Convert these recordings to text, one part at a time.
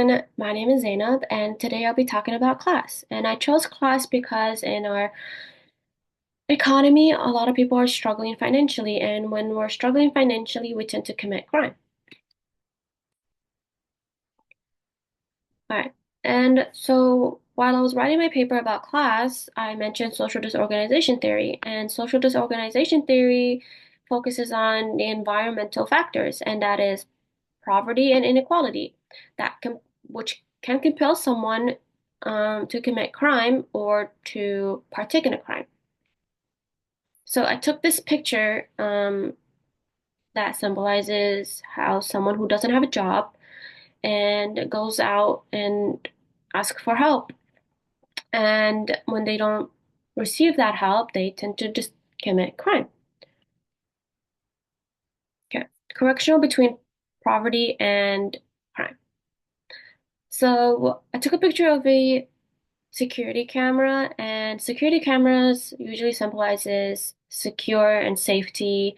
everyone. My name is Zainab, and today I'll be talking about class. And I chose class because in our economy, a lot of people are struggling financially, and when we're struggling financially, we tend to commit crime. All right. And so while I was writing my paper about class, I mentioned social disorganization theory, and social disorganization theory focuses on the environmental factors, and that is poverty and inequality that can which can compel someone to commit crime or to partake in a crime. So I took this picture that symbolizes how someone who doesn't have a job and goes out and asks for help. And when they don't receive that help, they tend to just commit crime. Okay. Correctional between poverty and crime. So I took a picture of a security camera, and security cameras usually symbolizes secure and safety,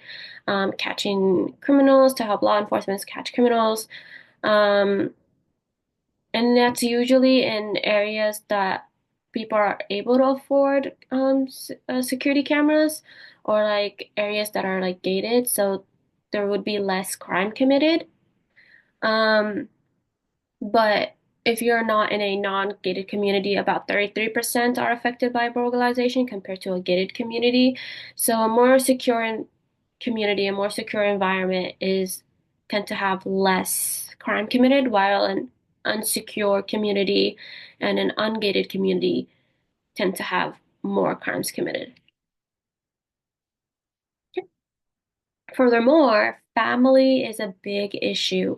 catching criminals to help law enforcement catch criminals. Um, and that's usually in areas that people are able to afford security cameras, or like areas that are like gated, so there would be less crime committed. Um, But if you're not in a non-gated community, about 33% are affected by burglarization compared to a gated community. So a more secure community, a more secure environment is tend to have less crime committed, while an unsecure community and an ungated community tend to have more crimes committed. Furthermore, family is a big issue.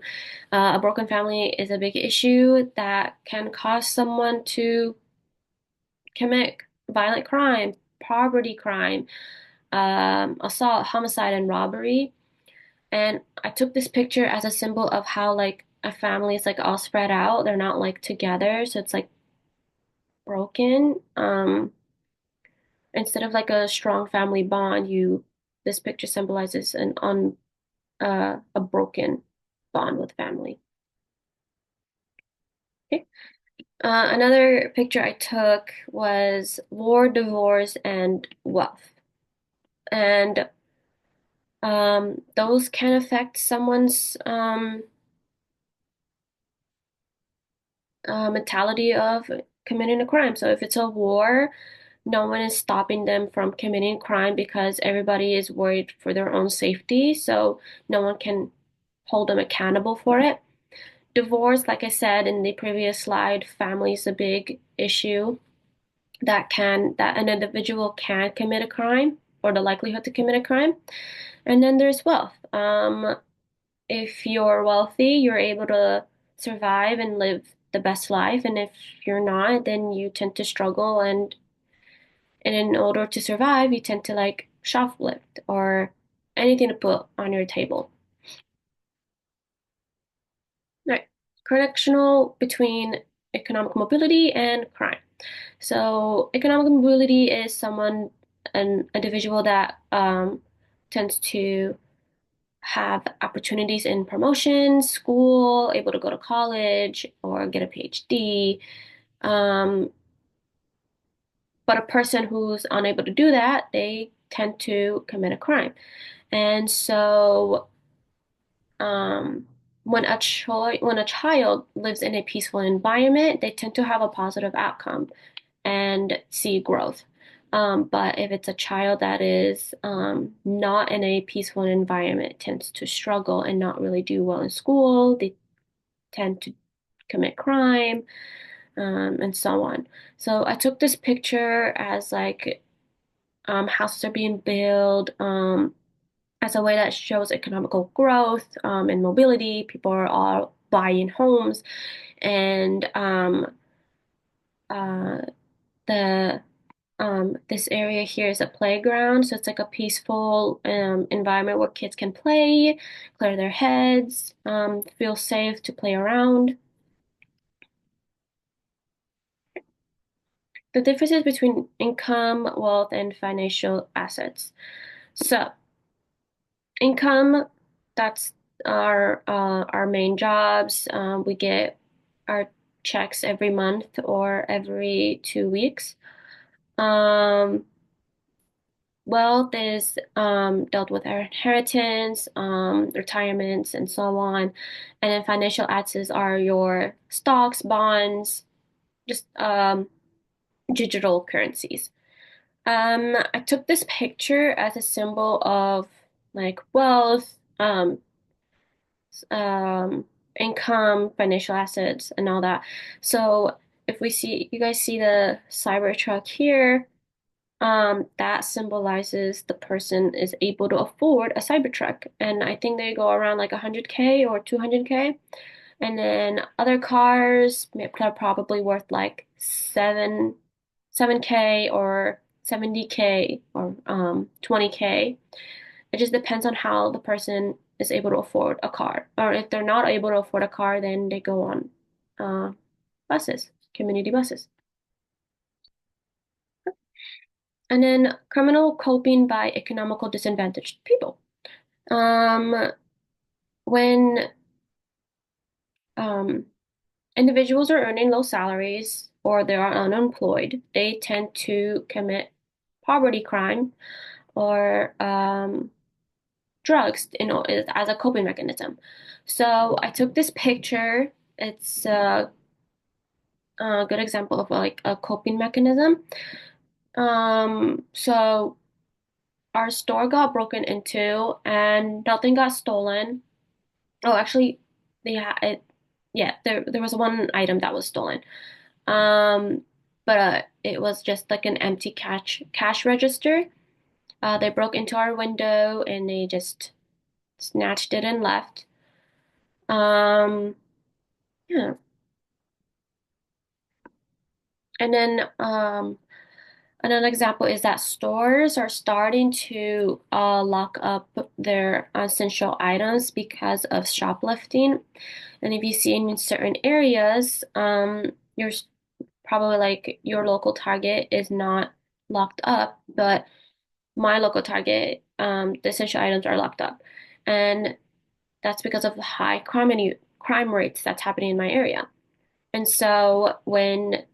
A broken family is a big issue that can cause someone to commit violent crime, poverty crime, assault, homicide, and robbery. And I took this picture as a symbol of how like a family is like all spread out. They're not like together, so it's like broken. Instead of like a strong family bond, you this picture symbolizes an on a broken bond with family. Okay. Another picture I took was war, divorce, and wealth. And those can affect someone's mentality of committing a crime. So if it's a war, no one is stopping them from committing crime because everybody is worried for their own safety. So no one can hold them accountable for it. Divorce, like I said in the previous slide, family is a big issue that an individual can commit a crime or the likelihood to commit a crime. And then there's wealth. If you're wealthy, you're able to survive and live the best life. And if you're not, then you tend to struggle and in order to survive, you tend to like shoplift or anything to put on your table. Right. Correctional between economic mobility and crime. So economic mobility is an individual that tends to have opportunities in promotion, school, able to go to college or get a PhD. Um, but a person who's unable to do that, they tend to commit a crime. And so um, when a child lives in a peaceful environment, they tend to have a positive outcome and see growth. But if it's a child that is not in a peaceful environment, tends to struggle and not really do well in school, they tend to commit crime, and so on. So I took this picture as like houses are being built, as a way that shows economical growth and mobility. People are all buying homes, and uh, the this area here is a playground, so it's like a peaceful environment where kids can play, clear their heads, feel safe to play around. The differences between income, wealth, and financial assets. So, income, that's our main jobs. We get our checks every month or every 2 weeks. Um, Wealth is dealt with our inheritance, retirements, and so on. And then financial assets are your stocks, bonds, just digital currencies. I took this picture as a symbol of like wealth, um, income, financial assets, and all that. So if we see, you guys see the Cybertruck here, that symbolizes the person is able to afford a Cybertruck. And I think they go around like 100K or 200K. And then other cars are probably worth like 7K or 70K or 20K. It just depends on how the person is able to afford a car. Or if they're not able to afford a car, then they go on uh, buses, community buses. And then criminal coping by economical disadvantaged people. Um, when um, individuals are earning low salaries or they are unemployed, they tend to commit poverty crime or drugs, as a coping mechanism. So I took this picture. It's a good example of like a coping mechanism. So our store got broken into and nothing got stolen. Oh, actually, they had it. Yeah, there was one item that was stolen. Um, but it was just like an empty cash register. They broke into our window and they just snatched it and left. Um, yeah, and then another example is that stores are starting to lock up their essential items because of shoplifting. And if you see in certain areas, your probably like your local Target is not locked up, but my local Target, the essential items are locked up. And that's because of the high crime rates that's happening in my area. And so when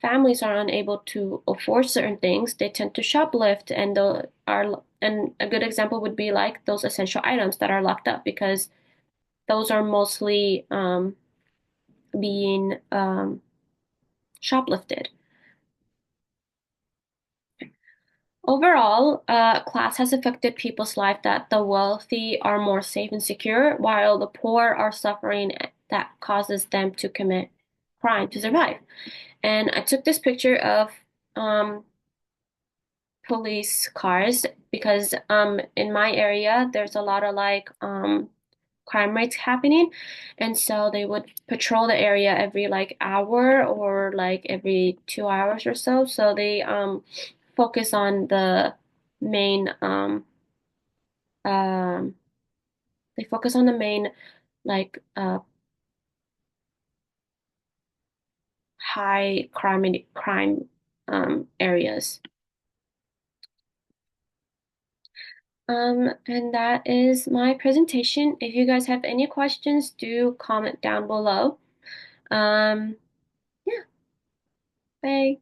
families are unable to afford certain things, they tend to shoplift and a good example would be like those essential items that are locked up because those are mostly being shoplifted. Overall, class has affected people's life that the wealthy are more safe and secure, while the poor are suffering that causes them to commit crime to survive. And I took this picture of um, police cars because in my area there's a lot of like crime rates happening, and so they would patrol the area every like hour or like every 2 hours or so. So focus on the main um they focus on the main like high crime areas. And that is my presentation. If you guys have any questions, do comment down below. Um, yeah, bye.